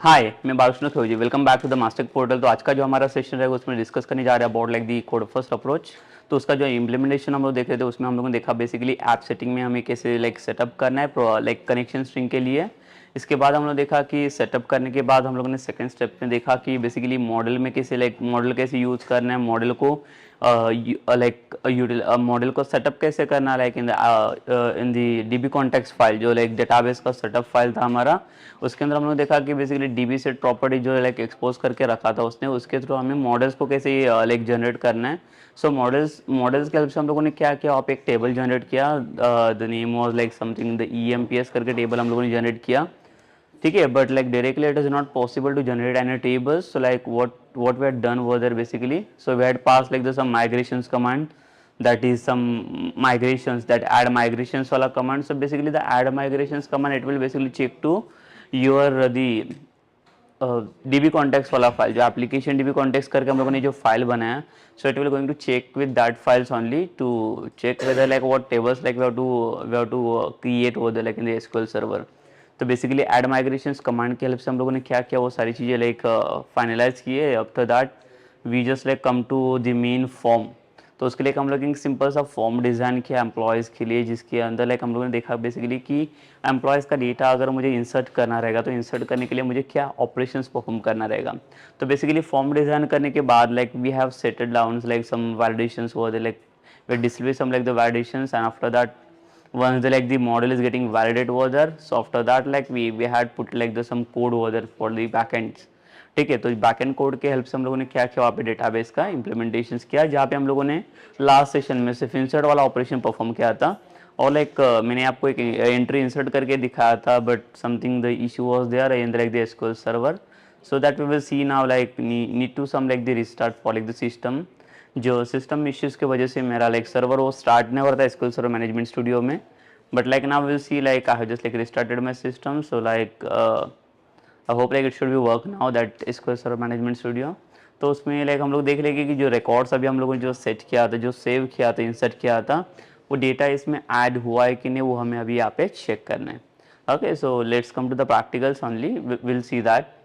हाय, मैं Balakrishna Khilji. Welcome back to the master portal. तो आज का जो हमारा सेशन रहेगा उसमें डिस्कस करने जा रहे हैं about like the code first approach. तो उसका जो इम्प्लीमेंटेशन हम लोग देख रहे थे उसमें हम लोगों ने देखा बेसिकली ऐप सेटिंग में हमें कैसे लाइक सेटअप करना है लाइक कनेक्शन स्ट्रिंग के लिए। इसके बाद हम लोग देखा कि सेटअप करने के बाद हम लोगों ने सेकंड स्टेप में देखा कि बेसिकली मॉडल में कैसे लाइक मॉडल कैसे यूज़ करना है, मॉडल को लाइक मॉडल को सेटअप कैसे करना like in the dB context file जो लाइक डेटाबेस का सेटअप फाइल था हमारा। उसके अंदर हम लोग देखा कि बेसिकली डीबी सेट प्रॉपर्टी जो लाइक एक्सपोज करके रखा था उसने, उसके थ्रू हमें मॉडल्स को कैसे लाइक जनरेट करना है। सो मॉडल्स के हेल्प से हम लोगों ने क्या किया, आप एक टेबल जनरेट किया। The name was like something the EMPS करके टेबल हम लोगों ने जनरेट किया। ठीक है, but like directly it is not possible to generate any tables. So like what we had done was there basically, so we had passed like the some migrations command, that is some migrations, that add migrations wala command. So basically the add migrations command, it will basically check to your the DB context वाला file, जो application DB context करके हम लोगों ने जो file बनाया, so it will going to check with that files only to check whether like what tables like we have to create over there like in the SQL server. तो basically add migrations command की help से हम लोगों ने क्या किया, वो सारी चीज़ें लाइक फाइनलाइज किए। After that we just like come to the main form. तो उसके लिए हम लोग एक सिंपल सा फॉर्म डिज़ाइन किया एम्प्लॉयज़ के लिए, जिसके अंदर लाइक हम लोगों ने देखा बेसिकली कि एम्प्लॉयज़ का डेटा अगर मुझे इंसर्ट करना रहेगा तो इंसर्ट करने के लिए मुझे क्या ऑपरेशंस परफॉर्म करना रहेगा। तो बेसिकली फॉर्म डिज़ाइन करने के बाद like we have setted down like some validations हुआ थे, like we display some like the validations, and after that once the model is getting validated over there, so after that like we had put like the some code over there for the backends. ठीक है, तो backend code के help से हम लोगों ने क्या किया, वहाँ पे डेटाबेस का इम्प्लीमेंटेशन किया, जहाँ पे हम लोगों ने लास्ट सेशन में सिर्फ इंसर्ट वाला ऑपरेशन परफॉर्म किया था। और लाइक मैंने आपको एक एंट्री इंसर्ट करके दिखाया था, but something the issue was there in like the SQL server, so that we will see now like need to some like the restart for like the system. जो system issues की वजह से मेरा like server वो start नहीं हो रहा था एसक्यूएल सर्वर मैनेजमेंट स्टूडियो में, but like now we'll see like I have just like restarted my system, so like I hope like it should be work now that SQL Server Management Studio। तो उसमें like हम लोग देख लेंगे कि जो records अभी हम लोगों ने जो सेट किया था, जो सेव किया था, इंसर्ट किया था, वो डेटा इसमें ऐड हुआ है कि नहीं, वो हमें अभी यहाँ पे चेक करना है। Okay, so let's come to the practicals only, will see that.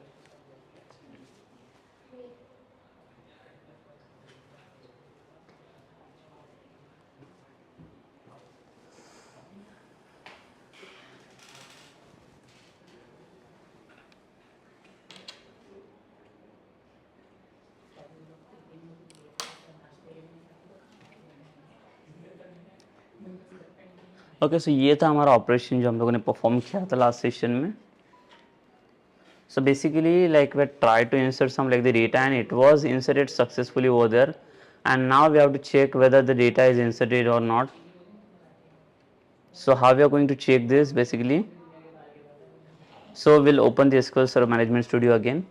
Okay, so ये था हमारा ऑपरेशन जो हम लोगों ने परफॉर्म किया था लास्ट सेशन में। So basically like we tried to insert some like the data and it was inserted successfully over there, and now we have to check whether the data is inserted or not. So how we are going to check this basically? So we'll open the SQL Server Management Studio again.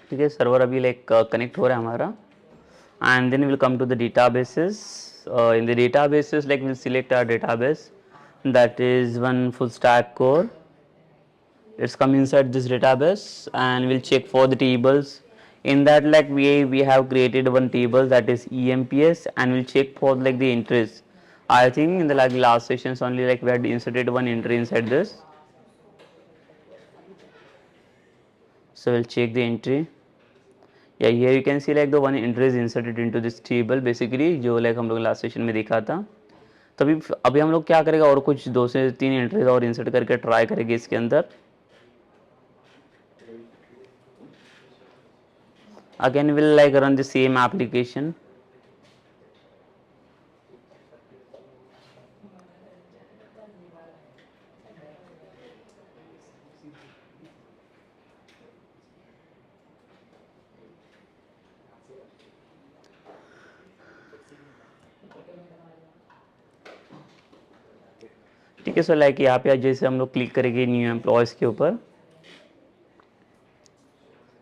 ठीक है, server अभी like connect हो रहा है हमारा, and then we'll come to the databases. In the databases like we'll select our database, that is one full stack core. Let's come inside this database and we'll check for the tables. In that like we have created one table, that is EMPS, and we'll check for like the entries. I think in the like last sessions only like we had inserted one entry inside this, so we'll check the entry. Yeah, here you can see like the one entry is inserted into this table basically, जो like हम लोग last session में देखा था। तभी अभी हम लोग क्या करेगा, और कुछ 2 से 3 एंट्रीज और इंसर्ट करके ट्राई करेंगे इसके अंदर। Again we'll like run the same application. ठीक है, सो लाइक यहाँ पे जैसे हम लोग क्लिक करेंगे न्यू एम्प्लॉयज़ के ऊपर,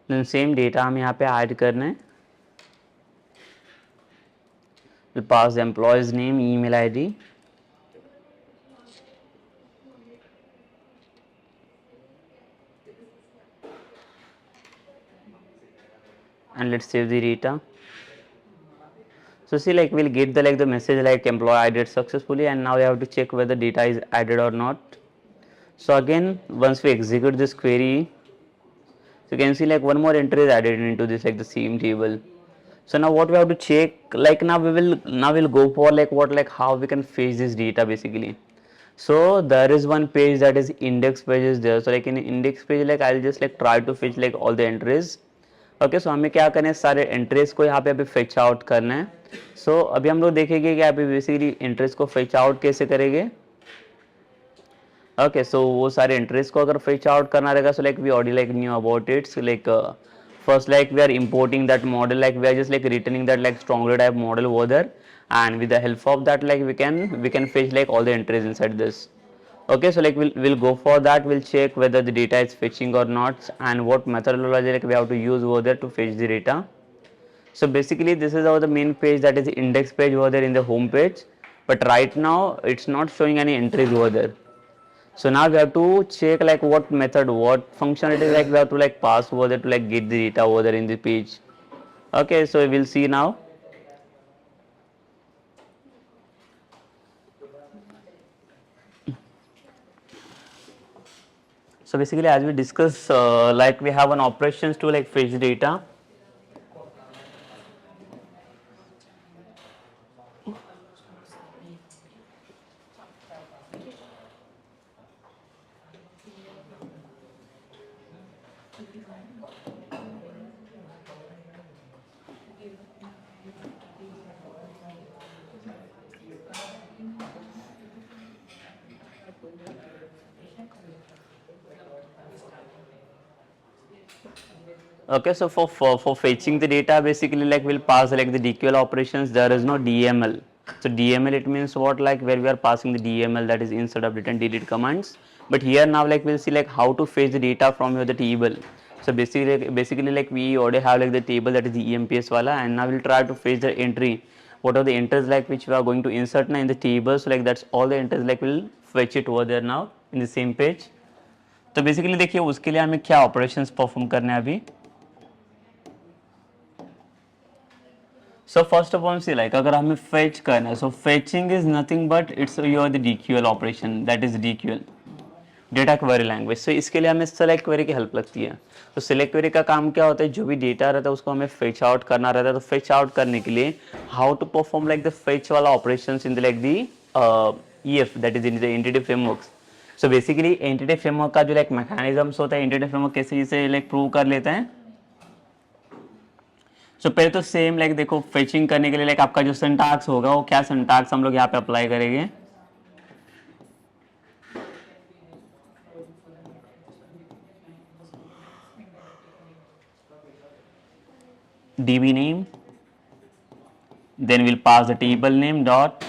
देन सेम डेटा हमें यहाँ पे ऐड करना है। Will pass the employees name, email ID, and let's save the data. So see, like we'll get the message like employee added successfully, and now we have to check whether data is added or not. So again, once we execute this query, so you can see like one more entry is added into this like the same table. So now what we have to check, like now we'll go for like what, like how we can fetch this data basically. So there is one page that is index page is there. So like in index page, like I'll just like try to fetch like all the entries. Okay so हमें क्या करना है, सारे entries को यहाँ पे अभी fetch out करना है. सो अभी हम लोग देखेंगे कि अभी बेसिकली एंट्रीज को फेच आउट कैसे करेंगे. ओके सो वो सारे एंट्रीज को अगर फेच आउट करना रहेगा, so like we already like knew about it. So like first like we are importing that model, like we are just like returning that like stronger type model over there, and with the help of that like we can fetch like all the entries inside this. Okay, so like we'll go for that. We'll check whether the data is fetching or not, and what methodology like we have to use over there to fetch the data. So basically this is our the main page, that is the index page over there in the home page, but right now it's not showing any entries over there. So now we have to check like what method, what functionality like we have to like pass over there to like get the data over there in the page. Okay, so we'll see now. So basically as we discuss, like we have an operations to like fetch data. Okay, so for fetching the data, basically like we'll pass like the DQL operations. There is no DML. So DML, it means what, like where we are passing the DML, that is insert, update and delete commands. But here now like we'll see like how to fetch the data from your the table. So basically like we already have like the table, that is the EMPS wala, and now we'll try to fetch the entry. What are the entries like which we are going to insert now in the table. So like that's all the entries like we'll fetch it over there now in the same page. तो basically देखिए उसके लिए हमें क्या operations perform करने हैं अभी. So first of all see like अगर हमें फेच करना है, so fetching is nothing but it's your the DQL operation, that is DQL, data query language. So इसके लिए हमें सेलेक्ट क्वेरी की हेल्प लगती है. तो सेलेक्ट क्वेरी का काम क्या होता है, जो भी डेटा रहता है उसको हमें फेच आउट करना रहता है. तो फेच आउट करने के लिए how to perform like the fetch वाला operation in the like the EF, that is in the entity frameworks. So basically entity framework का जो लाइक मैकेनिज्म्स होता है, एंटिटी फ्रेमवर्क कैसे इसे लाइक प्रूव कर लेते हैं. सो पहले तो सेम लाइक देखो, फेचिंग करने के लिए लाइक आपका जो सिंटैक्स होगा, वो क्या सिंटैक्स हम लोग यहाँ पे अप्लाई करेंगे. DB name, then we'll pass the table name dot.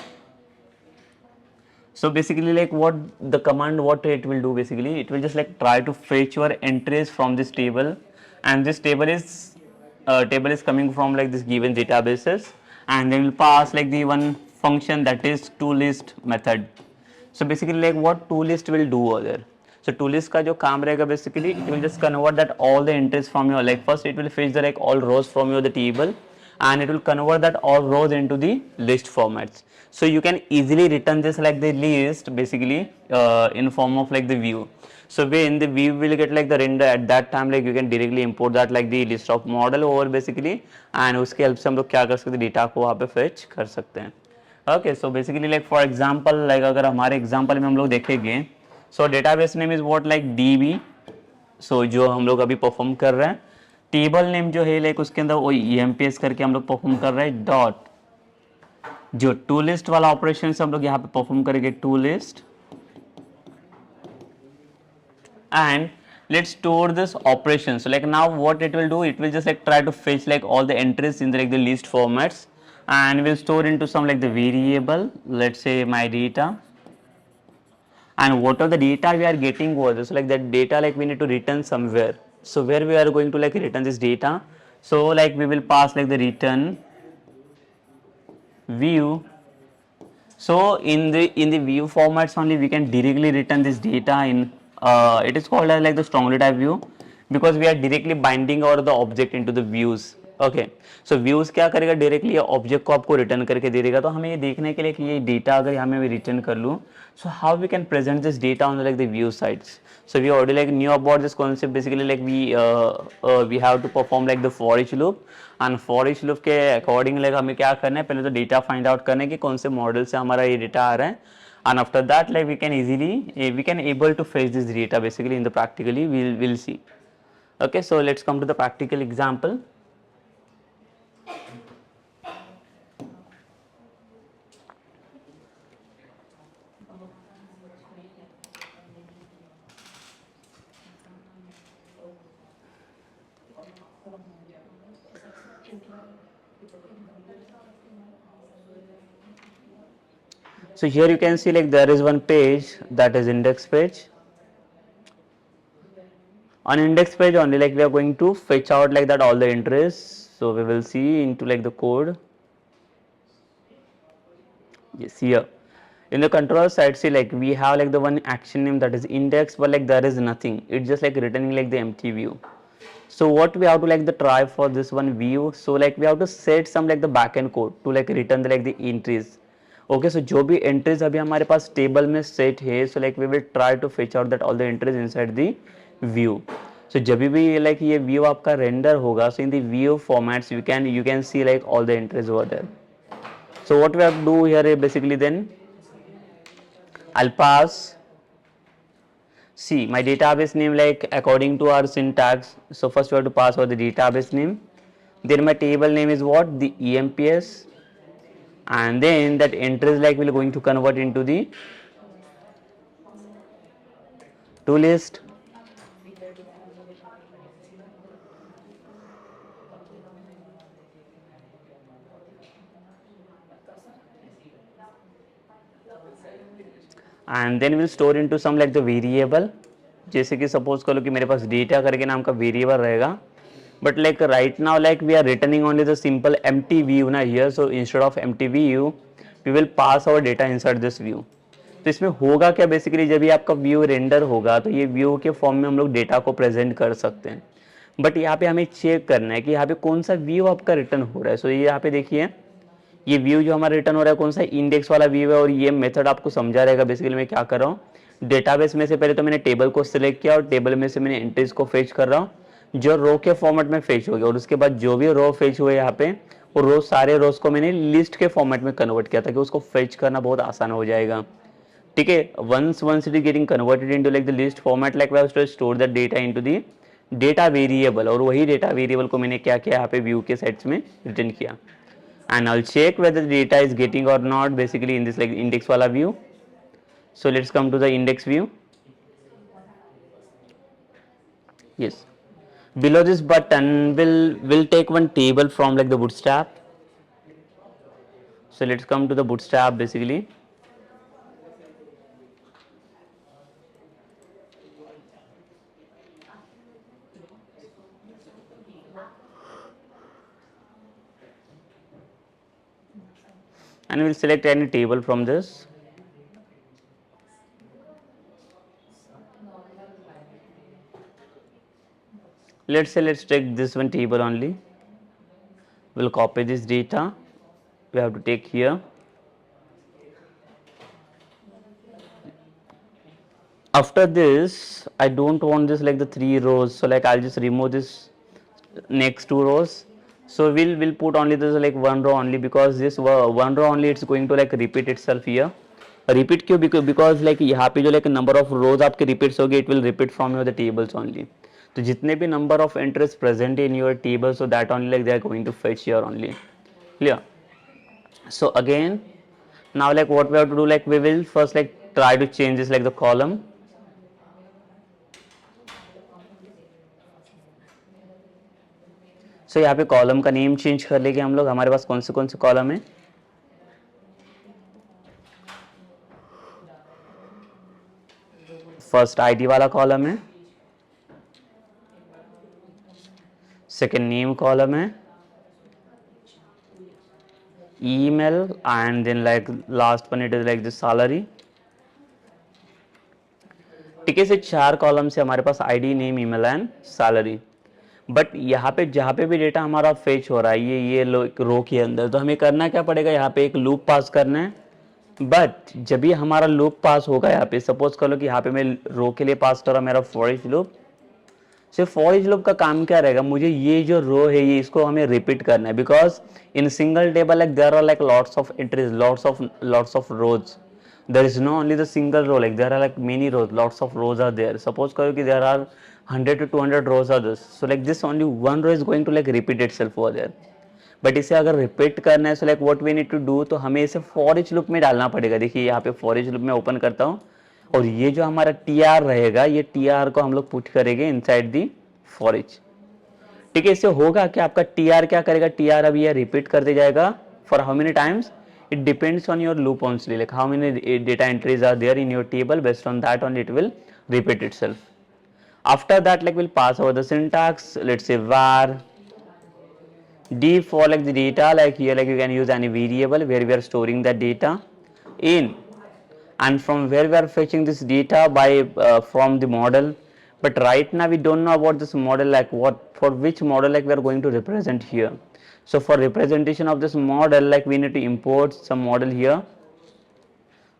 So basically like what the command, what it will do, basically it will just like try to fetch your entries from this table, and this table is coming from like this given databases, and then we'll pass like the one function, that is toList method. So basically like what toList will do over there. So toList का जो काम रहेगा, basically it will just convert that all the entries from your, like first it will fetch the like all rows from your the table, and it will convert that all rows into the list formats. So you can easily return this like the list basically in form of like the view. So when the view will get like the render, at that time like you can directly import that like the list of model over basically, and उसके help से हम लोग क्या कर सकते हैं, data को वहाँ पे फेच कर सकते हैं. Okay, so basically like for example, like अगर हमारे एग्जांपल में हम लोग देखेंगे, सो database name is what, like DB. सो जो हम लोग अभी परफॉर्म कर रहे हैं, टेबल नेम जो है लाइक उसके अंदर वो EMPS करके हम लोग परफॉर्म कर रहे हैं डॉट. जो टू लिस्ट वाला ऑपरेशन हम लोग यहाँ पे परफॉर्म करेंगे to list, and let's store this operation. So like now what it will do, it will just like try to fetch like all the entries in the like the list formats, and we'll store into some like the variable, let's say my data, and what are the data we are getting over this. So like that data like we need to return somewhere. So where we are going to like return this data, so like we will pass like the return view. So in the view formats only we can directly return this data in it is called as like the strongly type view, because we are directly binding our the object into the views okay, so views क्या करेगा, directly object को आपको return करके दे देगा। तो हमें ये देखने के लिए कि ये डेटा अगर यहाँ मैं रिटर्न कर लूँ, so how we can present this data on like the view sides. So we already like knew about this concept, basically like we have to perform like the for each loop, and for each loop के according like हमें क्या करना है, पहले तो data find out करना है कि कौन से मॉडल से हमारा ये डेटा आ रहा है, and after that like we can easily we can able to fetch this data basically in the practically we'll see. Okay, so let's come to the practical example. So here you can see like there is one page that is index page. On index page only like we are going to fetch out like that all the entries. So we will see into like the code. Yes, here in the control side, see like we have like the one action name that is index, but like there is nothing, it's just like returning like the empty view. So what we have to like the try for this one view, so like we have to set some like the backend code to like return the like the entries. Okay, so जो भी entries अभी हमारे पास table में set है, so like we will try to fetch out that all the entries inside the view. So जब भी like ये view आपका render होगा, so in the view formats you can see like all the entries over there. So what we have to do here is basically then I'll pass, see my database name like according to our syntax. So first we have to pass for the database name, then my table name is what, the EMPS, and then that entries like we're going to convert into the to list. And then we'll store into some like the variable, जैसे कि suppose करो कि मेरे पास data करके नाम का variable रहेगा, but like right now like we are returning only the simple empty view ना here, so instead of empty view we will pass our data inside this view. तो इसमें होगा क्या, बेसिकली जब भी आपका व्यू रेंडर होगा तो ये व्यू के फॉर्म में हम लोग डेटा को प्रेजेंट कर सकते हैं, बट यहाँ पे हमें चेक करना है कि यहाँ पे कौन सा व्यू आपका रिटर्न हो रहा है. सो ये यहाँ पे देखिए, ये व्यू जो हमारा रिटर्न हो रहा है कौन सा इंडेक्स वाला व्यू है, और ये मेथड आपको समझा रहेगा. बेसिकली मैं क्या कर रहा हूँ, डेटाबेस में से पहले तो मैंने टेबल को सिलेक्ट किया और टेबल में से मैंने एंट्रीज को फेच कर रहा हूँ जो रो के फॉर्मेट में फेच हो गया, और उसके बाद जो भी रो फेच हुए यहाँ पे वो रो सारे रोज को मैंने लिस्ट के फॉर्मेट में कन्वर्ट किया ताकि उसको फेच करना बहुत आसान हो जाएगा. ठीक है, once it is getting converted into like the list format, like we have to store the data into the data variable, और वही डेटा वेरिएबल को मैंने क्या किया यहाँ पे व्यू के सेट्स में रिटर्न किया. And I'll check whether the data is getting or not basically in this like index wala view. So let's come to the index view. Yes, below this button will take one table from like the bootstrap. So let's come to the bootstrap basically. And we'll select any table from this. Let's say let's take this one table only. We'll copy this data, we have to take here. After this I don't want this like the 3 rows, so like I'll just remove this next 2 rows. So we'll put only this like 1 row only, because this 1 row only it's going to like repeat itself here. Repeat क्यों, because like यहाँ पे जो like number of rows आपके repeats होगी, it will repeat from your the tables only. तो जितने भी number of entries present in your table, so that only like they are going to fetch here only. Clear? So again now like what we have to do, like we will first like try to change this like the column. सो यहाँ पे column का name change कर लेंगे हम लोग. हमारे पास कौन से कॉलम है, फर्स्ट आईडी वाला कॉलम है, सेकेंड नेम कॉलम है, email, and then like last one it is like this salary. ठीक है, से 4 कॉलम से हमारे पास ID, name, email and salary. But यहाँ पे जहाँ पे भी डेटा हमारा फेच हो रहा है ये रो के अंदर, तो हमें करना क्या पड़ेगा, यहाँ पे एक लूप पास करना है। बट जब भी हमारा लूप पास होगा, यहाँ पे सपोज कर लो कि यहाँ पे मैं रो के लिए पास कर रहा हूँ मेरा फॉर ईच लूप। सिर्फ फॉर ईच लूप का काम क्या रहेगा, मुझे ये जो रो है ये इसको हमें रिपीट करना है, because in single table like there are like lots of entries, lots of rows, there is no only the single row, like there are like many rows, lots of rows are there. Suppose karo ki there are 100 to 200 rows are this, so like this only one row is going to like repeat itself over there. But इसे अगर repeat करना है, so like what we need to do, तो हमें इसे for each loop में डालना पड़ेगा। देखिए यहाँ पे फॉर ईच लूप में ओपन करता हूँ, और ये जो हमारा टी आर रहेगा, ये टी आर को हम लोग पुट करेंगे इनसाइड दी फॉर ईच। ठीक है, इससे होगा कि आपका टी आर क्या करेगा, टी आर अभी ये रिपीट करते जाएगा for how many times, it depends on your loop only, like how many data entries are there in your table, based on that only it will repeat itself. After that, like we'll pass over the syntax, let's say var d for like the data, like here like you can use any variable where we are storing the data in, and from where we are fetching this data by from the model. But right now we don't know about this model, like what for which model like we are going to represent here. So for representation of this model, like we need to import some model here.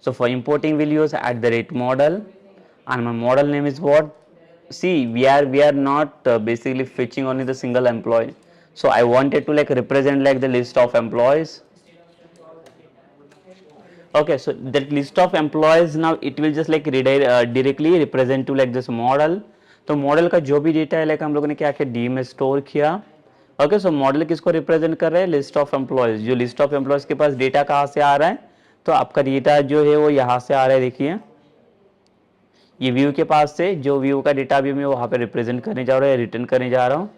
So for importing we'll use @model, and my model name is what, see we are not basically fetching only the single employee, so I wanted to like represent like the list of employees. Okay, so that list of employees now it will just like directly represent to like this model. तो model का जो भी data है like हम लोगों ने क्या किया, डी में स्टोर किया। ओके, सो मॉडल किसको रिप्रेजेंट कर रहे हैं, लिस्ट ऑफ एम्प्लॉयज। जो लिस्ट ऑफ एम्प्लॉयज के पास डेटा कहाँ से आ रहा है, तो आपका डेटा जो है वो यहाँ से आ रहा है। देखिए ये व्यू के पास से, जो व्यू का डेटा भी मैं वहाँ पे रिप्रेजेंट करने जा रहा हूँ, रिटर्न करने जा रहा हूँ।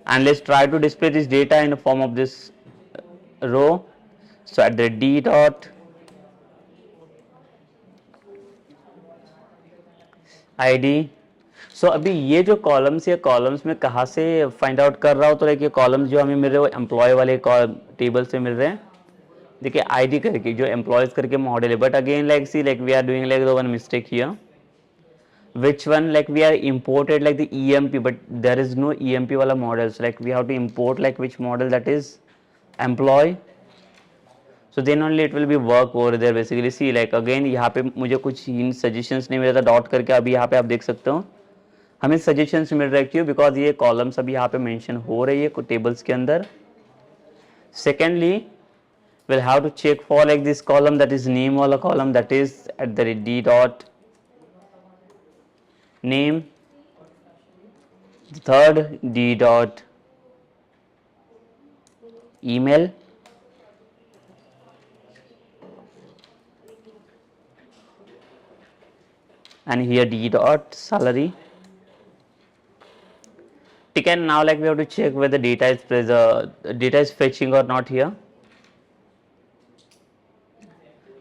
And let's try to display this data in the form of this row. So at the d dot id, सो अभी ये जो कॉलम्स है, कॉलम्स में कहाँ से फाइंड आउट कर रहा हूँ, तो लाइक ये कॉलम्स जो हमें मिल रहे हैं वो एम्प्लॉय वाले टेबल से मिल रहे हैं। देखिए आईडी करके जो एम्प्लॉयज करके मॉडल है, but again like see like we are doing like the one mistake here, which one like we are imported like the EMP, but there is no EMP wala models, like we have to import like which model, that is employee. So then only it will be work over there basically. See like again यहाँ पे मुझे कुछ इन suggestions नहीं मिला था dot करके, अभी यहाँ पे आप देख सकते हो हमें सजेशंस मिल रहे, क्यों, बिकॉज ये कॉलम्स अभी यहाँ पे मेंशन हो रही है टेबल्स के अंदर। Secondly we'll have to check for like this column, that is name wala column, that is at the d dot name. The third d dot email, and here d dot salary. Okay, now like we have to check whether data is fetching or not here.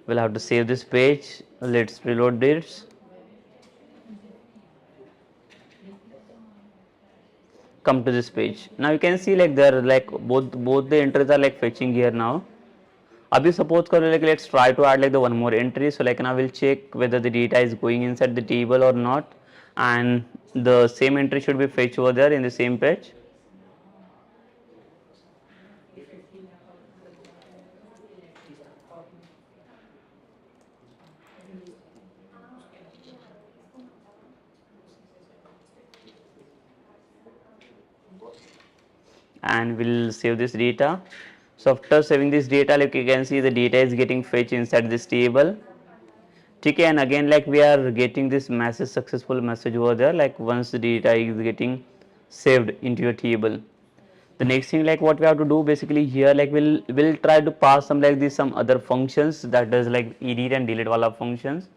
We'll have to save this page. Let's reload this. Come to this page. Now you can see like there like both the entries are like fetching here now. Abhi suppose karo like let's try to add like the one more entry. So like now we'll check whether the data is going inside the table or not, and the same entry should be fetched over there in the same page. And we'll save this data. So after saving this data, like you can see the data is getting fetched inside this table. Okay, and again like we are getting this message, successful message over there, like once the data is getting saved into your table. The next thing like what we have to do basically here, like we'll try to pass some like this some other functions, that is like edit and delete wala functions,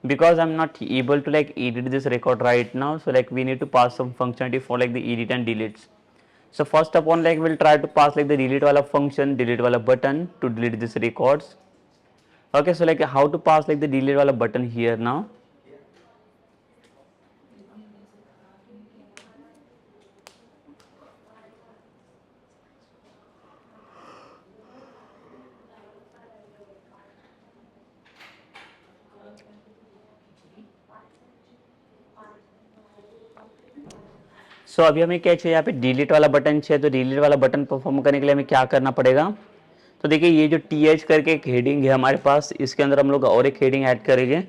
because I'm not able to like edit this record right now. So like we need to pass some functionality for like the edit and deletes. So first upon like we'll try to pass like the delete wala function, delete wala button to delete this records. Okay, so like how to pass like the delete wala button here now. सो अभी हमें क्या चाहिए, यहाँ पे delete वाला button चाहिए। तो delete वाला बटन परफॉर्म करने के लिए हमें क्या करना पड़ेगा, तो देखिए ये जो TH करके एक हेडिंग है हमारे पास, इसके अंदर हम लोग और एक हेडिंग ऐड करेंगे।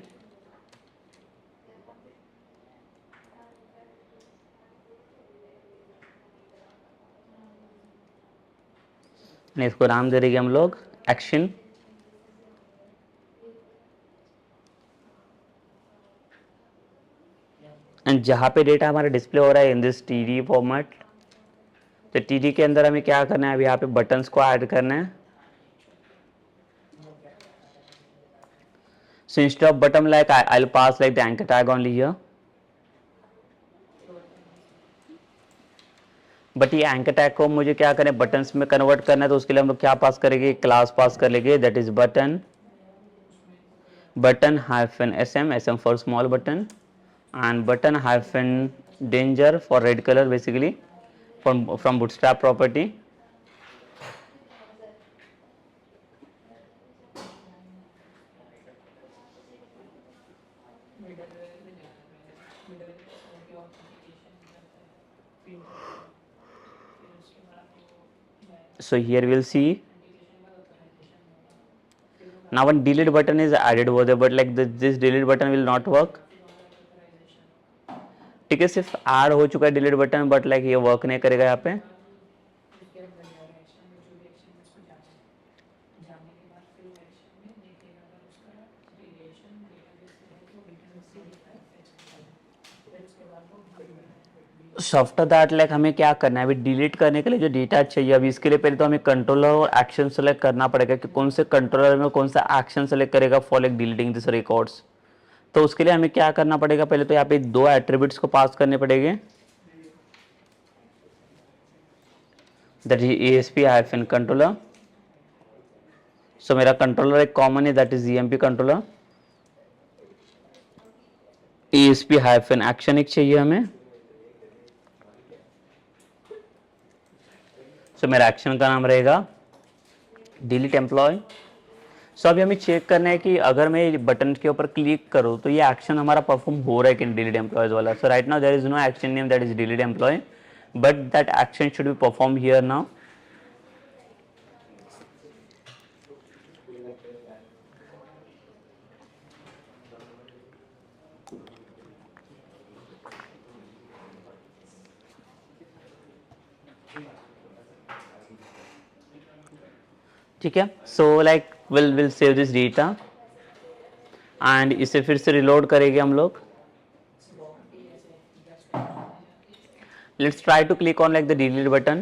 इसको नाम दे देंगे हम लोग एक्शन। एंड जहाँ पे डेटा हमारा डिस्प्ले हो रहा है इन दिस TD फॉर्मेट, तो TD के अंदर हमें क्या करना है, अभी यहाँ पे बटन्स को ऐड करना है। So instead of button like I'll pass like the anchor tag only here. But ये एंकर टैग को मुझे क्या करें, बटन्स में कन्वर्ट करना है। तो उसके लिए हम लोग क्या पास करेंगे, क्लास पास कर लेंगे, that is button, button hyphen SM, SM for small button, and button hyphen danger for red colour basically from bootstrap property. So here we'll see now one delete button is added over there, but like this delete button will not work. ठीक है, सिर्फ add हो चुका है delete button, but like ये work नहीं करेगा यहाँ पे। आफ्टर दैट लाइक हमें क्या करना है, अभी डिलीट करने के लिए जो डेटा चाहिए, अभी इसके लिए पहले तो हमें कंट्रोलर और एक्शन सेलेक्ट करना पड़ेगा कि कौन से कंट्रोलर में कौन सा एक्शन सेलेक्ट करेगा for like deleting this records. तो उसके लिए हमें क्या करना पड़ेगा, पहले तो यहाँ पे दो एट्रीब्यूट्स को पास करने पड़ेंगे, that is ASP hyphen controller. So मेरा कंट्रोलर एक कॉमन है, that is EMP controller. ASP hyphen action एक चाहिए हमें। सो मेरा एक्शन का नाम रहेगा डिलीट एम्प्लॉय। सो अभी हमें चेक करना है कि अगर मैं बटन के ऊपर क्लिक करूँ तो ये एक्शन हमारा परफॉर्म हो रहा है कि डिलीट एम्प्लॉयज वाला। So right now there is no action name that is delete employee, but that action should be perform here now. ठीक है, so like will save this data and इसे फिर से रिलोड करेंगे हम लोग। Let's try to click on like the delete button.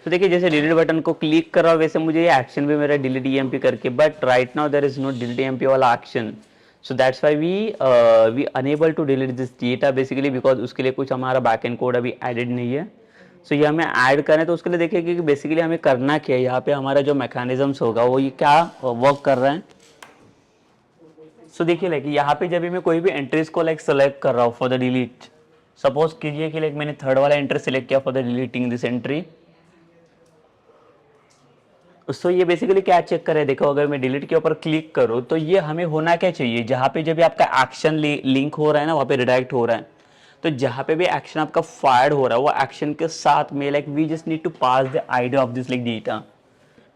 तो देखिए जैसे डिलीट बटन को क्लिक कर रहा हूँ वैसे मुझे ये एक्शन भी मेरा डिलीट EMP करके, but right now there is no delete EMP वाला action. So that's why we unable to delete this data basically, because उसके लिए कुछ हमारा बैकएंड कोड अभी एडेड नहीं है। सो ये हमें ऐड करें, तो उसके लिए देखिए कि बेसिकली हमें करना क्या है, यहाँ पे हमारा जो मैकेनिज्म्स होगा वो ये क्या वर्क कर रहा है। सो देखिए लाइक यहाँ पे जब भी मैं कोई भी एंट्रीज को लाइक सेलेक्ट कर रहा हूँ फॉर द डिलीट, सपोज कीजिए कि लाइक मैंने थर्ड वाला एंट्री सेलेक्ट किया for the deleting this entry. So ये बेसिकली क्या चेक करे, देखो अगर मैं डिलीट के ऊपर क्लिक करूँ तो ये हमें होना क्या चाहिए, जहाँ पे जब भी आपका एक्शन लिंक हो रहा है ना वहाँ पे रिडायरेक्ट हो रहा है। तो जहाँ पे भी एक्शन आपका फायर्ड हो रहा है वो एक्शन के साथ में like we just need to pass the ID of this like data,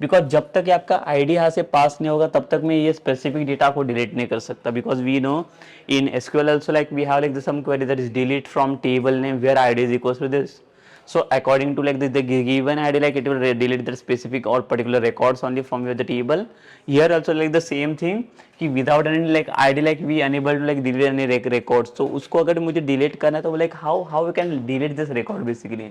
because जब तक आपका आईडी यहाँ से पास नहीं होगा तब तक मैं ये स्पेसिफिक डेटा को डिलीट नहीं कर सकता। Because we know in SQL also like we have like the some query that is delete from table name where ID is equals to this. So according to like the given ID, like it will delete the specific or particular records only from the table. Here also like the same thing कि without any like ID like we unable to like delete any records. So उसको अगर मुझे delete करना है तो like how we can delete this record basically.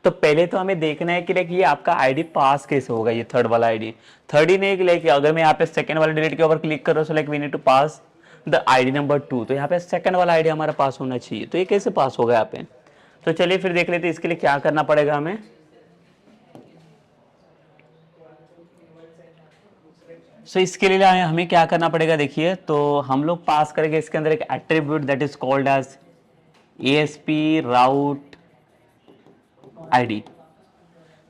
तो पहले तो हमें देखना है कि लाइक ये आपका आईडी पास कैसे होगा, ये थर्ड वाला आईडी। थर्ड ही नहीं कि लाइक अगर मैं यहाँ पे सेकंड वाला डिलीट के ऊपर क्लिक कर रहा हूँ, like we need to pass the ID number 2, तो यहाँ पे सेकंड वाला आईडी हमारा पास होना चाहिए। तो ये कैसे पास होगा यहाँ पे, तो चलिए फिर देख लेते हैं इसके लिए क्या करना पड़ेगा हमें। सो इसके लिए हमें क्या करना पड़ेगा, देखिए तो हम लोग पास करेंगे इसके अंदर एक attribute that is called as ASP route ID।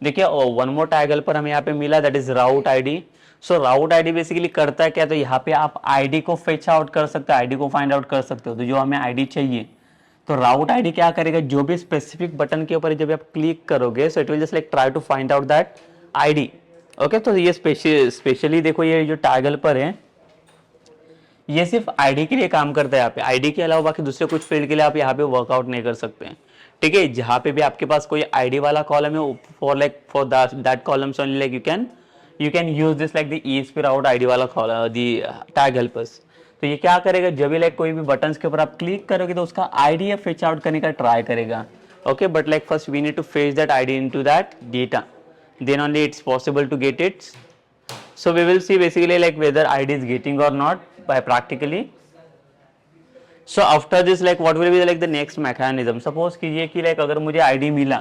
देखिए वन मोर टाइगल पर हमें यहाँ पे मिला दैट इज राउट ID। सो राउट ID बेसिकली करता है क्या, तो यहाँ पे आप ID को फेच आउट कर सकते हो, ID को फाइंड आउट कर सकते हो। तो जो हमें ID चाहिए तो राउट आईडी क्या करेगा, जो भी स्पेसिफिक बटन के ऊपर जब आप क्लिक करोगे so it will just like try to find out that ID. Okay, तो ये स्पेशली देखो ये जो टैग हेल्पर है ये सिर्फ आईडी के लिए काम करता है। यहाँ पे आईडी के अलावा बाकी दूसरे कुछ फील्ड के लिए आप यहाँ पे वर्कआउट नहीं कर सकते हैं। ठीक है, जहाँ पे भी आपके पास कोई आईडी वाला कॉलम है for that columns only like you can use this like the ESP route ID वाला कॉलम दी टैग हेल्पर्स। तो ये क्या करेगा, जब भी लाइक कोई भी बटन्स के ऊपर आप क्लिक करोगे तो उसका आईडी फेच आउट करने का ट्राई करेगा। Okay, but like first we need to fetch that ID into that data, then only it's possible to get it. So we will see basically like whether ID is getting or not by practically. So after this like what will be like the next mechanism, suppose कीजिए कि like अगर मुझे ID मिला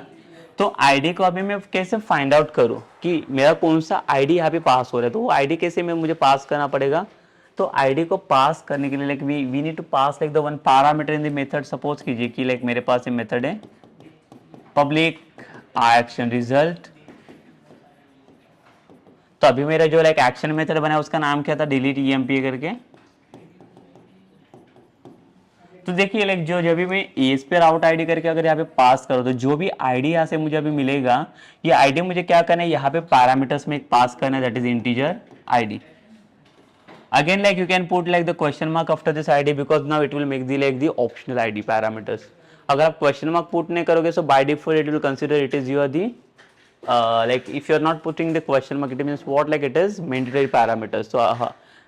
तो ID को अभी मैं कैसे फाइंड आउट करूँ कि मेरा कौन सा ID यहाँ पे पास हो रहा है, तो वो ID कैसे मैं मुझे पास करना पड़ेगा। तो ID को पास करने के लिए like we need to pass like the one parameter in the method। suppose कीजिए कि like मेरे पास ये मेथड है public action result। तो अभी मेरा जो लाइक एक्शन मेथड बना है उसका नाम क्या था, डिलीट EMP करके। तो देखिए लाइक जो जब भी मैं ESP राउट आईडी करके अगर यहाँ पे पास करो तो जो भी आईडी यहाँ से मुझे अभी मिलेगा ये आईडी मुझे क्या करना है, यहाँ पे पैरामीटर्स में एक पास करना है that is integer ID. Again like you can put like the question mark after this ID because now it will make the like the optional ID parameters. अगर आप क्वेश्चन मार्क पुट नहीं करोगे so by default it will consider it is your the like if you're not putting the question mark it means what, like it is mandatory parameters। so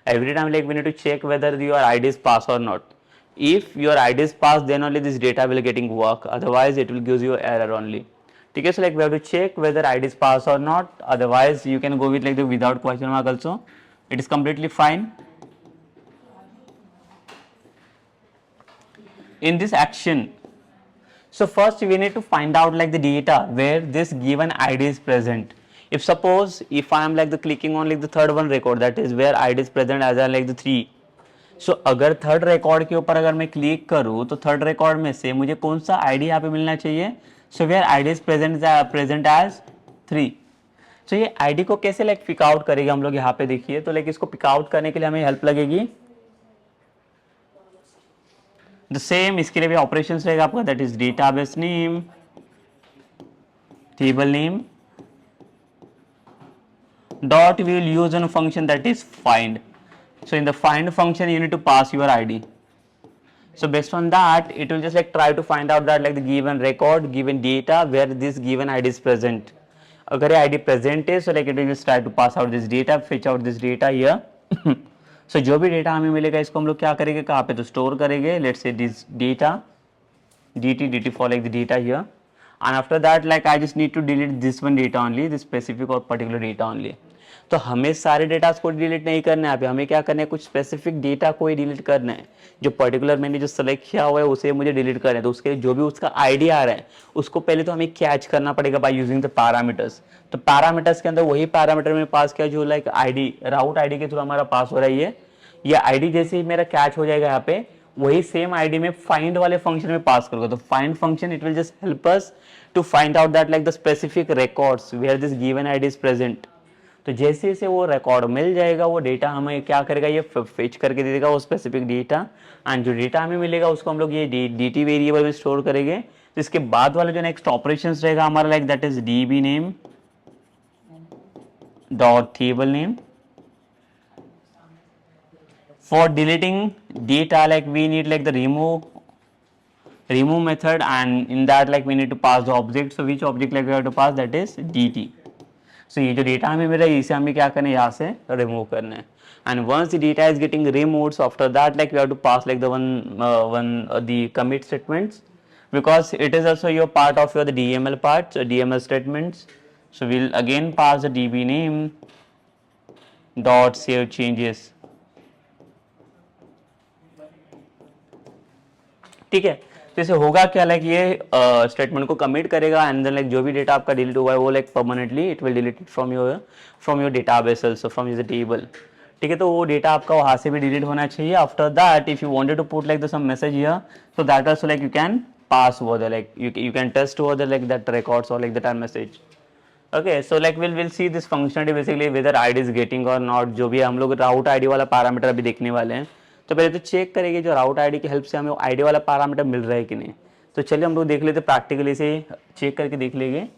every time like we need to check whether your ID is pass or not। if your ID is pass then only this data will getting work, otherwise it will gives you error only। ठीक है, so like we have to check whether ID is pass or not, otherwise you can go with like the without question mark also, it is completely fine। in this action, so first we need to find out like the data where this given ID is present। if suppose if I am like the clicking on like the third one record that is where ID is present as I like the 3। so अगर third record के ऊपर अगर मैं click करूँ तो third record में से मुझे कौन सा ID यहाँ पे मिलना चाहिए, so where ID is present as 3। so ये ID को कैसे like पिक आउट करेगा हम लोग यहाँ पे देखिए। तो like इसको पिक आउट करने के लिए हमें हेल्प लगेगी द सेम, इसके लिए भी ऑपरेशंस रहेगा आपका that is database name, table name dot we will use on function that is find. So in the find function you need to pass your ID. so based on that it will just like try to find out that like the given record given data where this given ID is present। अगर ये ID present है so like it will just try to pass out this data, fetch out this data here। so जो भी data हमें मिलेगा इसको हम लोग क्या करेंगे, कहाँ पे तो स्टोर करेंगे, let's say this data dt for like the data here, and after that like I just need to delete this one data only, this specific or particular data only। तो हमें सारे डेटा को delete नहीं करना है, हमें क्या करना है, कुछ स्पेसिफिक डेटा को ही डिलीट करना है, जो पर्टिकुलर मैंने जो सेलेक्ट किया हुआ है उसे मुझे डिलीट करना है। तो उसके जो भी उसका आईडी आ रहा है उसको पहले तो हमें कैच करना पड़ेगा बाय यूजिंग द पैरामीटर्स। तो पैरामीटर्स के अंदर वही पैरामीटर में पास किया जो लाइक आईडी राउट आईडी के थ्रू हमारा पास हो रही है। ये आईडी जैसे ही मेरा कैच हो जाएगा यहाँ पे वही सेम आईडी में फाइंड वाले फंक्शन में पास करोगे। तो find function it will just help us to find out that like the specific records where this given ID is present. तो जैसे जैसे वो रिकॉर्ड मिल जाएगा वो डेटा हमें क्या करेगा, ये फेच करके दे देगा वो स्पेसिफिक डेटा, एंड जो डेटा हमें मिलेगा उसको हम लोग ये dt वेरिएबल में स्टोर करेंगे। तो इसके बाद वाला जो नेक्स्ट ऑपरेशन रहेगा हमारा like that is db name dot table name. for deleting data like we need like the remove method, and in that like we need to pass the object। so which object like we have to pass, that is dt। so ये जो data हमें मिला है इसे हमें क्या करना है, यहाँ से रिमूव करना है। and once the data is getting removed so after that like we have to pass like the the commit statements because it is also your part of your the DML part, so DML statements। so we'll again pass the db name dot save changes। ठीक है, तो इसे होगा क्या like ये statement को commit करेगा and then like जो भी डेटा आपका डिलीट हुआ है वो like permanently it will delete from your database also from your table. ठीक है, तो वो डेटा आपका वहां से भी डिलीट होना चाहिए। After that if you wanted to put like the some message here so that also like you can pass over the like you can test over the like that records और like that message. Okay, so like will see this functionality basically whether ID is getting और not. जो भी हम लोग राउट ID वाला parameter अभी देखने वाले हैं तो पहले तो चेक करेंगे जो राउट आईडी की हेल्प से हमें आईडी वाला पैरामीटर मिल रहा है कि नहीं। तो चलिए हम लोग देख लेते प्रैक्टिकली से चेक करके देख लेंगे।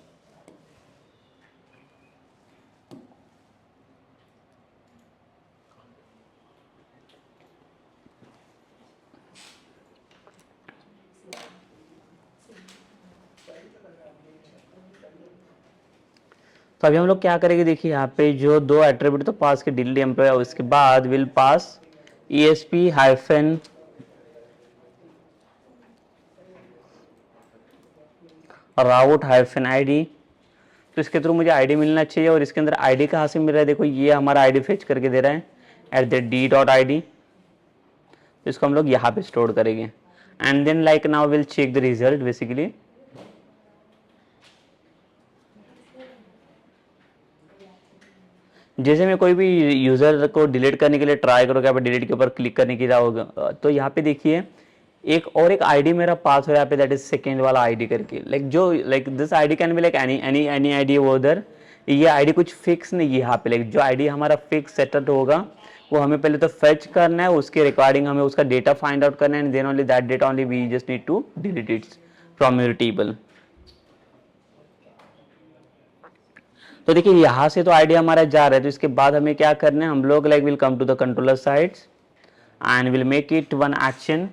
तो अभी हम लोग क्या करेंगे, देखिए यहाँ पे जो दो एट्रीब्यूट तो पास के डिलीट एम्प्लॉय, उसके बाद will pass ESP hyphen route hyphen ID। तो इसके थ्रू मुझे ID मिलना चाहिए, और इसके अंदर ID कहाँ से मिल रहा है, देखो ये हमारा ID फेच करके दे रहा है @d.id। तो इसको हम लोग यहाँ पे स्टोर करेंगे, and then like now will check the result basically. जैसे मैं कोई भी यूज़र को डिलीट करने के लिए ट्राई करूँगा, यहाँ पे डिलीट के ऊपर क्लिक करने की होगा, तो यहाँ पे देखिए एक आईडी मेरा पास हो, यहाँ पे दैट इज सेकेंड वाला आईडी करके, like this ID can be like any ID उधर। ये आईडी कुछ फिक्स नहीं है यहाँ पे, लाइक जो आईडी हमारा फिक्स सेटअप होगा वो हमें पहले तो फेच करना है, उसके रिकॉर्डिंग हमें उसका डेटा फाइंड आउट करना है, and then only that data only we just need to delete it from your table. तो देखिए यहाँ से तो आईडी हमारा जा रहा है, तो इसके बाद हमें क्या करना है, हम लोग like will come to the controller sides and will make it one action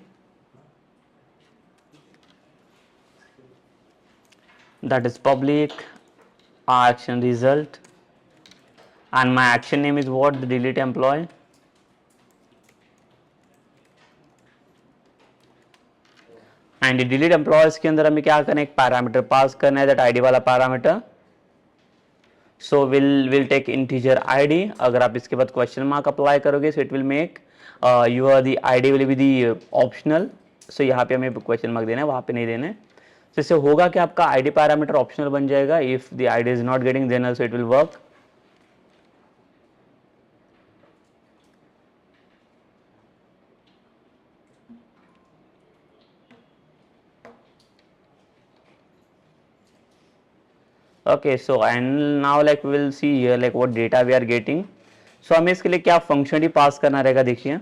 that is public action result, and my action name is what, the delete employee। And delete employees के अंदर हमें क्या करना है, एक पैरामीटर पास करना है, that ID वाला parameter. So will take integer ID. अगर आप इसके बाद क्वेश्चन मार्क अप्लाई करोगे, so it will make your the ID will be the optional. So यहाँ पे हमें क्वेश्चन मार्क देना है, वहाँ पे नहीं देना है। तो इससे होगा कि आपका आईडी पैरामीटर ऑप्शनल बन जाएगा। If the ID is not getting, then also it will work. Okay, so and now like we will see here like what data we are getting। so हमें इसके लिए क्या फंक्शनलिटी पास करना रहेगा, देखिए।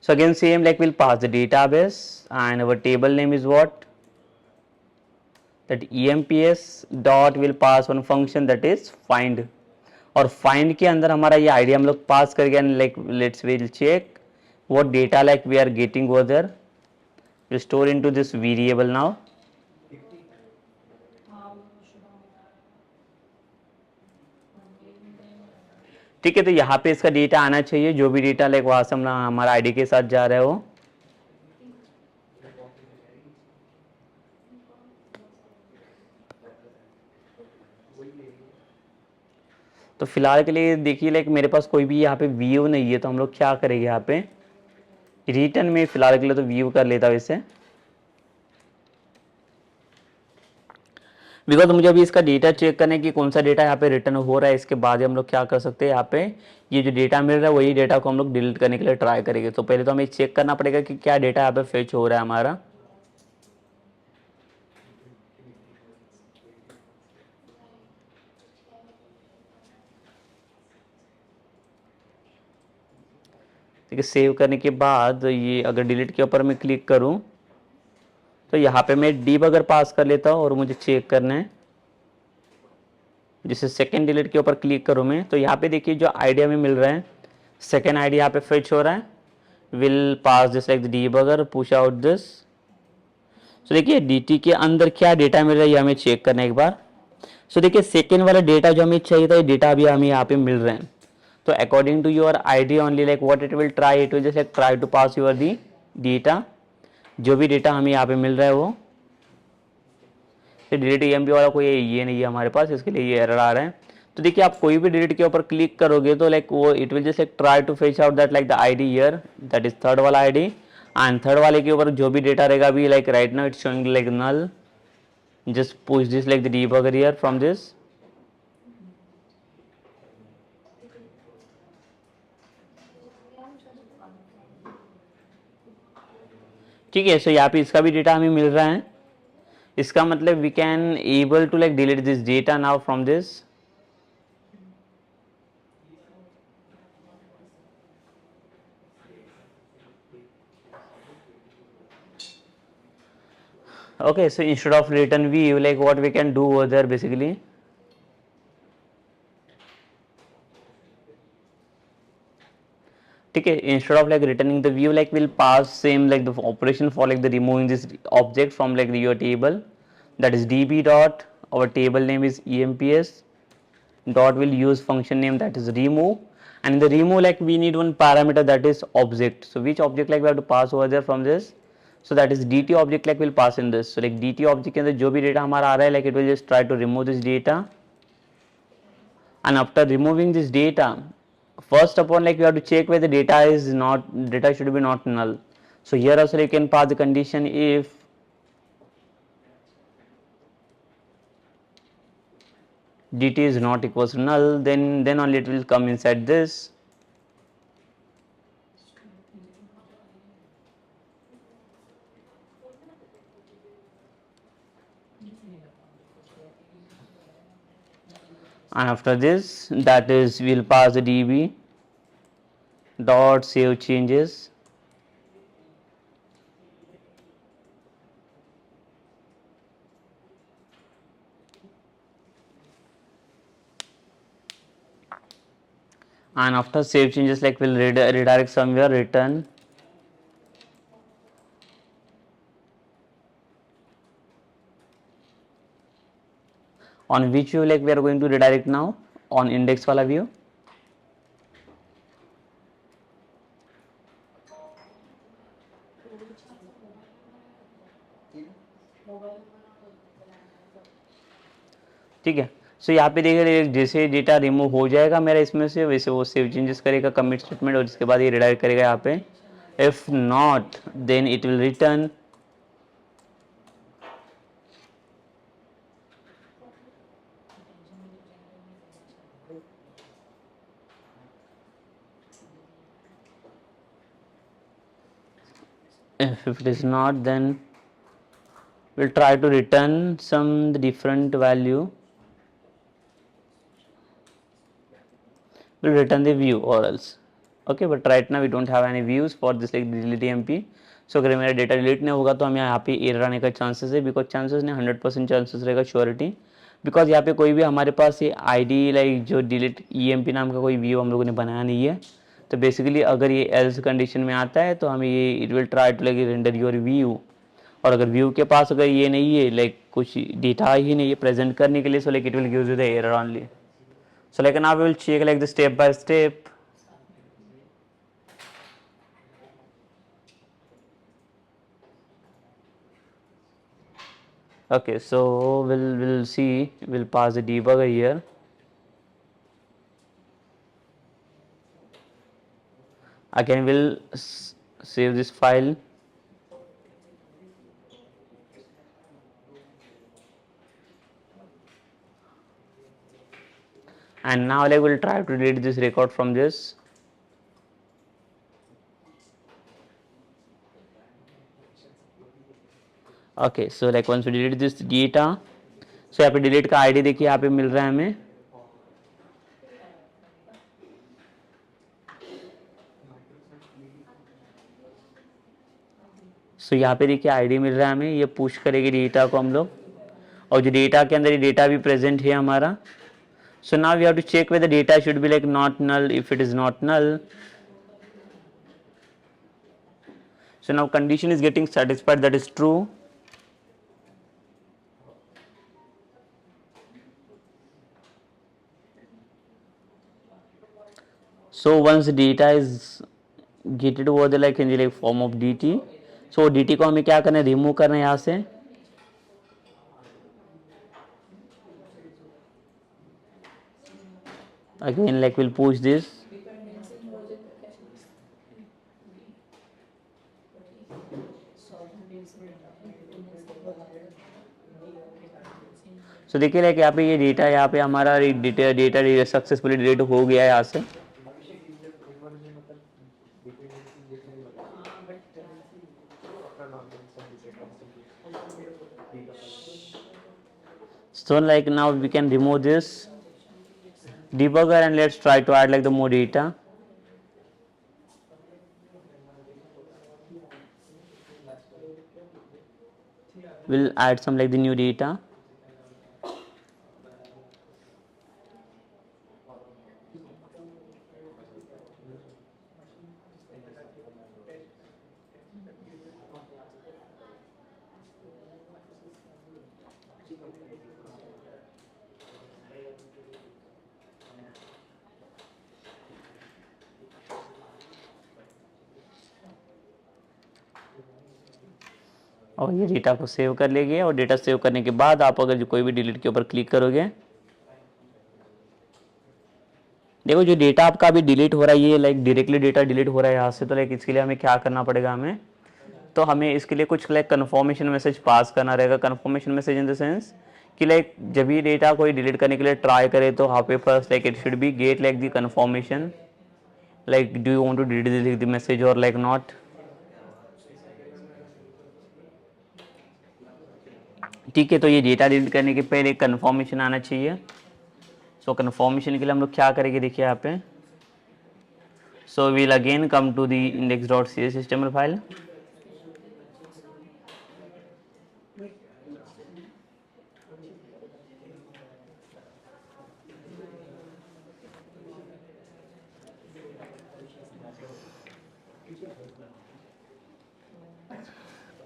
so again same, like we'll pass the database and our table name is what, that emps dot will pass one function that is find। और find के अंदर हमारा ये आईडी हम लोग पास कर गया, like let's we'll check what data like we are getting over there। we'll store into this variable now। ठीक है, तो यहाँ पे इसका डेटा आना चाहिए, जो भी डेटा लाइक वहां से हमारा आईडी के साथ जा रहा है वो। तो फिलहाल के लिए देखिए लाइक मेरे पास कोई भी यहाँ पे व्यू नहीं है, तो हम लोग क्या करेंगे, यहाँ पे रिटर्न में फिलहाल के लिए तो व्यू कर लेता हूँ इसे, बिकॉज मुझे अभी इसका डेटा चेक करने की कौन सा डेटा यहाँ पे रिटर्न हो रहा है। इसके बाद हम लोग क्या कर सकते हैं, यहाँ पे ये जो डेटा मिल रहा है वही डेटा को हम लोग डिलीट करने के लिए ट्राई करेंगे। तो पहले तो हमें चेक करना पड़ेगा कि क्या डेटा यहाँ पे फेच हो रहा है हमारा। ठीक है, सेव करने के बाद ये अगर डिलीट के ऊपर मैं क्लिक करूँ तो यहाँ पे मैं डीबगर पास कर लेता हूँ, और मुझे चेक करना है। जिसे सेकेंड डिलीट के ऊपर क्लिक करूँ मैं, तो यहाँ पे देखिए जो आईडी हमें मिल रहा है, सेकेंड आईडी यहाँ पे फेच हो रहा है। Will pass this like the debugger, push out this. So देखिए डीटी के अंदर क्या डेटा मिल रहा है ये हमें चेक करना है एक बार। सो देखिए सेकेंड वाला डेटा जो हमें चाहिए था, ये डेटा अभी हमें यहाँ पे मिल रहे हैं। तो according to your ID only, like what it will try, it will just like try to pass your the data, जो भी डेटा हमें यहाँ पे मिल रहा है वो। डिलीट EMP वाला कोई ये नहीं है हमारे पास, इसके लिए ये एरर आ रहा है। तो देखिए आप कोई भी डिलीट के ऊपर क्लिक करोगे तो लाइक वो it will just like try to fetch out that like the ID here, that is third वाला आईडी। एंड थर्ड वाले के ऊपर जो भी डेटा रहेगा अभी like right now it's showing like null. Just push this like the debugger here from this. ठीक है, सो यहाँ पे इसका भी डेटा हमें मिल रहा है। इसका मतलब we can able to like delete this data now from this. Okay, so instead of return view, like what we can do over there basically, okay, instead of like returning the view, like we'll pass same like the operation for like the removing this object from like your table, that is db dot, our table name is emps dot, will use function name that is remove, and in the remove like we need one parameter that is object. So which object like we have to pass over there from this, so that is dt object like will pass in this. So like dt object के अंदर जो भी data हमारा आ रहा है, like it will just try to remove this data, and after removing this data, first upon like we have to check whether data is not, data should be not null. So here also you can pass the condition if dt is not equals to null, then only it will come inside this. And after this, that is we'll pass the db dot save changes, and after save changes like we'll redirect somewhere return, on which view like we are going to redirect now, on index wala view. ठीक है, सो यहाँ पे देखिए जैसे data remove हो जाएगा मेरा इसमें से, वैसे वो सेव चेंजेस करेगा कमिट स्टेटमेंट, और इसके बाद ये रिडायरेक्ट करेगा यहाँ पे, if not then it will return if it is not, then we'll try to return some different value, we'll return the view or else. Okay, but right now we don't have any views for this like delete mp. सो अगर मेरा data delete नहीं होगा तो हमें यहाँ पे error आने का चांसेस है, बिकॉज चांसेस नहीं 100% चांसेस रहेगा श्योरिटी, बिकॉज यहाँ पे कोई भी हमारे पास ये आईडी लाइक जो डिलीट ईएमपी नाम का कोई व्यू हम लोगों ने बनाया नहीं है। तो बेसिकली अगर ये एल्स कंडीशन में आता है तो हमें ये it will try to like render your view, और अगर व्यू के पास अगर ये नहीं है लाइक कुछ डेटा ही नहीं है प्रेजेंट करने के लिए, so like it will give you the error only. So like now we will check like the step by step. Okay, so we'll see, we'll pass the debugger here. Again we'll save this file. And now like we'll try to delete this record from this. Okay, so like once we delete this data, so यहाँ पे delete का ID देखिए यहाँ पे मिल रहा है हमें. सो यहाँ पे देखिए आईडी मिल रहा है हमें, ये पुश करेगी डेटा को हम लोग, और जो डेटा के अंदर ये डेटा भी प्रेजेंट है हमारा. So now we have to check whether data should be like not null. If it is not null, so now condition is getting satisfied, that is true. So once data is getted over the like in the like form of dt, so dt को हमें क्या करना है, remove करना है यहाँ से. Again like we'll push this. So देखिए लाइक यहाँ पे ये डेटा यहाँ पे हमारा डेटा सक्सेसफुली डिलीट हो गया है यहाँ से. So like now we can remove this debugger and let's try to add like the more data. we'll add some like the new data. और ये डेटा को सेव कर लेंगे और डेटा सेव करने के बाद आप अगर जो कोई भी डिलीट के ऊपर क्लिक करोगे, देखो जो डेटा आपका अभी डिलीट हो रहा है ये लाइक डायरेक्टली डेटा डिलीट हो रहा है यहाँ से, तो लाइक इसके लिए हमें क्या करना पड़ेगा, हमें तो हमें इसके लिए कुछ लाइक कन्फर्मेशन मैसेज पास करना रहेगा। Conformation message in the sense कि लाइक जब भी डेटा कोई डिलीट करने के लिए ट्राई करे तो यहाँ पे first like it should be get like the confirmation, like do you want to delete the message और लाइक नॉट। ठीक है, तो ये डेटा डिलीट करने के पहले एक कन्फर्मेशन आना चाहिए। सो कन्फर्मेशन के लिए हम लोग क्या करेंगे, देखिए यहाँ पे, so we'll again come to the index.cs HTML file.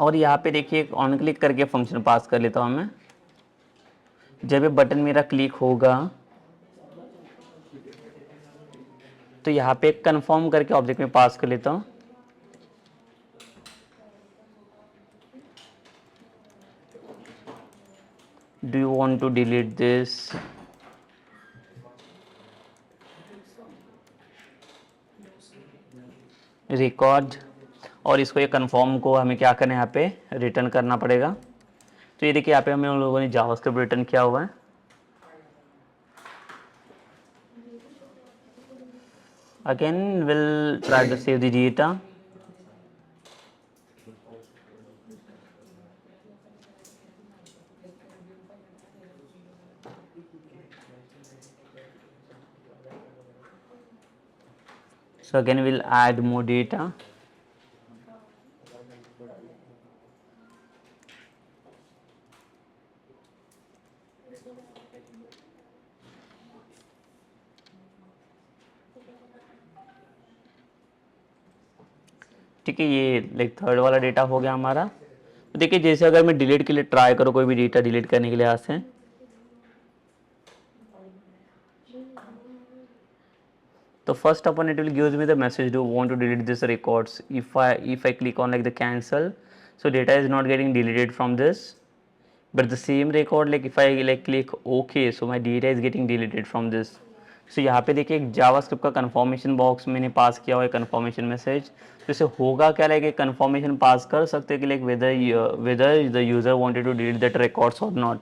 और यहाँ पे देखिए ऑन क्लिक करके फंक्शन पास कर लेता हूँ मैं। जब ये बटन मेरा क्लिक होगा तो यहाँ पे कंफर्म करके ऑब्जेक्ट में पास कर लेता हूँ। Do you want to delete this, record, और इसको ये कंफर्म को हमें क्या करना है, यहाँ पे रिटर्न करना पड़ेगा। तो ये देखिए यहाँ पे हमें उन लोगों ने जावास्क्रिप्ट रिटर्न किया हुआ है। Again we'll try to save the data. So again we'll add more data. ठीक है, ये लाइक थर्ड वाला डेटा हो गया हमारा। तो देखिए जैसे अगर मैं डिलीट के लिए ट्राई करूँ कोई भी डेटा डिलीट करने के लिए यहाँ से, तो first upon it will gives me the message, do you want to delete this records? If I click on like the cancel, so data is not getting deleted from this, but the same record like if I like click OK, so my data is getting deleted from this. So यहाँ पे देखिए एक JavaScript का conformation box मैंने पास किया हुआ है, conformation message. तो इससे होगा क्या, लाइक एक कन्फर्मेशन पास कर सकते हैं कि like whether the user wanted to delete that records और नॉट।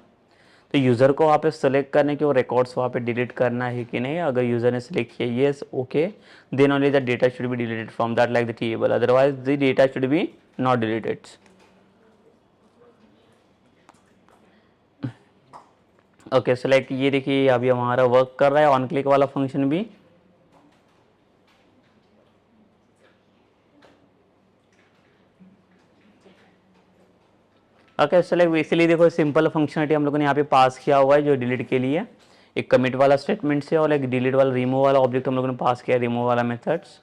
तो यूज़र को वहाँ पे सेलेक्ट करने के वो रिकॉर्ड्स वहाँ पे डिलीट करना है कि नहीं। अगर यूज़र ने सेलेक्ट किया yes okay, then only the data should be deleted from that like the table, otherwise the data should be not deleted. Okay, so like ये देखिए अभी हमारा वर्क कर रहा है ऑन क्लिक वाला फंक्शन भी। ओके, सो लाइक इसीलिए देखो सिंपल फंक्शनलिटी हम लोगों ने यहाँ पे पास किया हुआ है जो डिलीट के लिए एक कमिट वाला स्टेटमेंट से, और एक डिलीट वाला रिमूव वाला ऑब्जेक्ट हम लोगों ने पास किया, रिमूव वाला मेथड्स।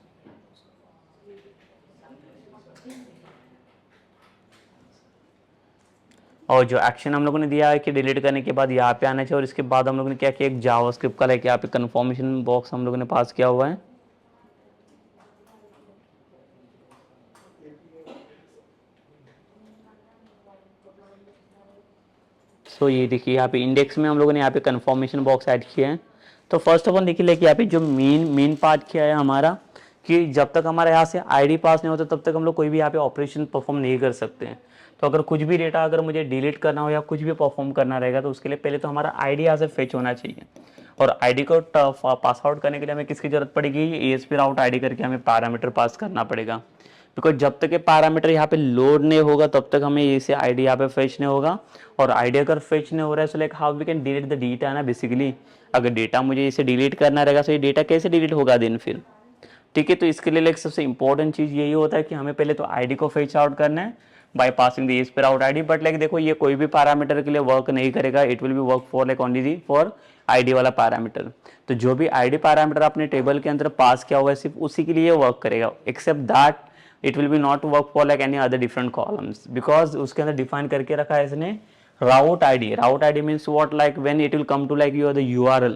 और जो एक्शन हम लोगों ने दिया है कि डिलीट करने के बाद यहाँ पे आना चाहिए, और इसके बाद हम लोगों ने क्या किया, एक जावास्क्रिप्ट का लाइक यहाँ पे कन्फर्मेशन बॉक्स हम लोगों ने पास किया हुआ है। सो ये देखिए यहाँ पे इंडेक्स में हम लोगों ने यहाँ पे कन्फर्मेशन बॉक्स ऐड किया है। तो फर्स्ट ऑफ ऑल देखिए लाइक यहाँ पे जो मेन पार्ट किया है हमारा, कि जब तक हमारा यहाँ से आईडी पास नहीं होता तब तक हम लोग कोई भी यहाँ पे ऑपरेशन परफॉर्म नहीं कर सकते हैं। तो अगर कुछ भी डेटा अगर मुझे डिलीट करना हो या कुछ भी परफॉर्म करना रहेगा तो उसके लिए पहले तो हमारा आईडी यहाँ से फेच होना चाहिए। और आईडी को पास आउट करने के लिए हमें किसकी जरूरत पड़ेगी, ASP राउट आईडी करके हमें पैरामीटर पास करना पड़ेगा। बिकॉज जब तक ये पैरामीटर यहाँ पे लोड नहीं होगा तब तक हमें ये से आईडी यहाँ पे फेच नहीं होगा। और आईडी अगर फेच नहीं हो रहा है so like how we can delete the data ना। बेसिकली अगर डेटा मुझे इसे डिलीट करना रहेगा तो ये डेटा कैसे डिलीट होगा दिन फिर। ठीक है, तो इसके लिए लाइक सबसे इंपॉर्टेंट चीज़ यही होता है कि हमें पहले तो आईडी को फेच आउट करना है, by passing the as per out ID, but like देखो ये कोई भी पैरामीटर के लिए वर्क नहीं करेगा, it will B work for like only the for ID वाला पैरामीटर। तो जो भी आईडी पैरामीटर आपने टेबल के अंदर पास किया हुआ है सिर्फ उसी के लिए वर्क करेगा, except that it will be not work for like any other different columns, because उसके अंदर डिफाइन करके रखा है इसने route id। route id means what, like when it will come to like your the url,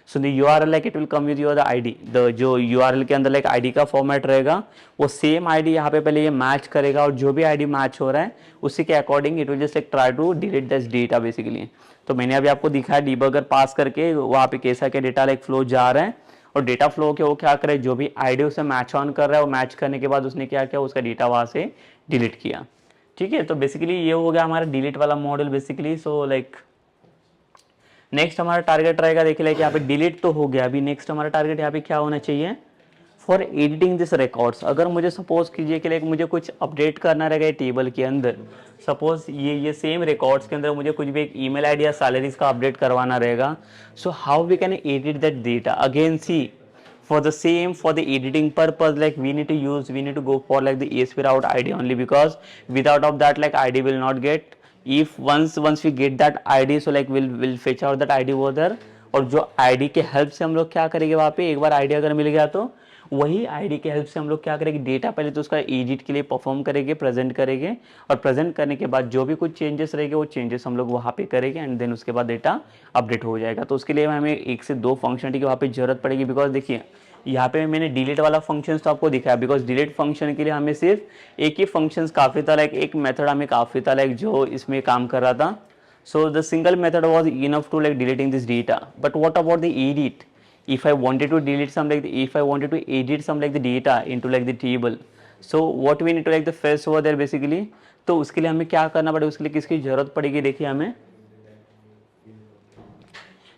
so the url like it will come with your the id, the जो url के अंदर like id का format रहेगा वो same id यहाँ पे पहले ये मैच करेगा, और जो भी id मैच हो रहा है उसी के according it will just like try to delete this data basically. तो मैंने अभी आपको दिखाया डिबगर पास करके वहाँ पे कैसा क्या डेटा लाइक फ्लो जा रहा है, और डेटा फ्लो के वो क्या करे, जो भी आईडी उसे मैच ऑन कर रहा है वो मैच करने के बाद उसने क्या किया, उसका डेटा वहाँ से डिलीट किया। ठीक है, तो बेसिकली ये हो गया हमारा डिलीट वाला model basically. So like next हमारा टारगेट रहेगा, देखिए लाइक यहाँ पे डिलीट तो हो गया, अभी नेक्स्ट हमारा टारगेट यहाँ पे क्या होना चाहिए, फॉर एडिटिंग दिस रिकॉर्ड्स। अगर मुझे सपोज कीजिए कि लाइक मुझे कुछ अपडेट करना रहेगा टेबल के अंदर, सपोज ये सेम रिकॉर्ड्स के अंदर मुझे कुछ भी एक ईमेल आईडी या सैलरीज का अपडेट करवाना रहेगा, so how we can edit that data. Again see for the same, for the editing purpose, like we need to go for like the ASP route ID only, because without of that like ID will not get, if once we get that ID, so like we'll fetch out that ID over there, और जो ID के help से हम लोग क्या करेंगे वहाँ पे, एक बार ID अगर मिल गया तो वही आईडी के हेल्प से हम लोग क्या करेंगे, डेटा पहले तो उसका एडिट के लिए परफॉर्म करेंगे, प्रेजेंट करेंगे, और प्रेजेंट करने के बाद जो भी कुछ चेंजेस रहेंगे वो चेंजेस हम लोग वहाँ पे करेंगे, एंड देन उसके बाद डेटा अपडेट हो जाएगा। तो उसके लिए हमें 1 से 2 फंक्शनलिटी की वहाँ पे जरूरत पड़ेगी, बिकॉज देखिए यहाँ पे मैंने डिलीट वाला फंक्शन तो आपको दिखाया, बिकॉज डिलीट फंक्शन के लिए हमें सिर्फ एक ही फंक्शन काफ़ी था, लाइक एक मेथड हमें काफ़ी था लाइक जो इसमें काम कर रहा था। So the single method was enough to like deleting this data, but what about the edit, if I wanted to delete some like if I wanted to edit some like the data into like the table, so what we need to like the fetch over there basically। तो उसके लिए हमें क्या करना पड़ेगा, उसके लिए किसकी जरूरत पड़ेगी, देखिए हमें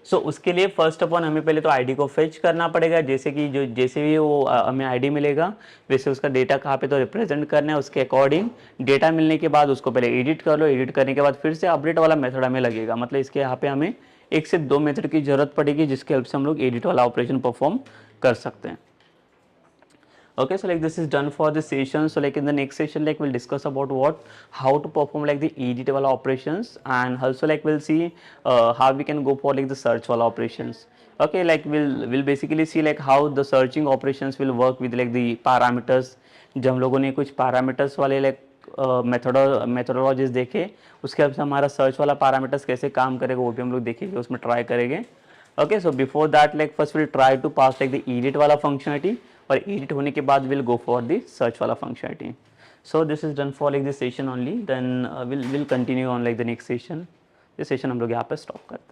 उसके लिए फर्स्ट ऑफ ऑल हमें पहले तो आईडी को फेच करना पड़ेगा, जैसे कि जैसे भी वो हमें आईडी मिलेगा वैसे उसका डेटा कहाँ पे तो रिप्रेजेंट करना है, उसके अकॉर्डिंग डेटा मिलने के बाद उसको पहले एडिट कर लो, एडिट करने के बाद फिर से अपडेट वाला मेथड हमें लगेगा, मतलब इसके यहाँ पे हमें 1 से 2 मेथड की जरूरत पड़ेगी जिसके हेल्प से हम लोग एडिट वाला ऑपरेशन परफॉर्म कर सकते हैं। Okay, so like this is done for this session. So like in the next session like we'll discuss about how to perform like the edit wala operations, and also like we'll see how we can go for like the search wala operations. Okay, like we'll basically see like how the searching operations will work with like the parameters। जब हम लोगों ने कुछ parameters वाले like methodologies देखे, उसके बाद से हमारा सर्च वाला पैरामीटर्स कैसे काम करेगा वो भी हम लोग देखेंगे, उसमें ट्राई करेंगे। Okay, so before that like first will try to pass like the edit वाला फंक्शनलिटी, और एडिट होने के बाद will go for the search वाला functionality. So this is done for like this session only, then will continue on like the next session. ये session हम लोग यहाँ पे स्टॉप करते हैं।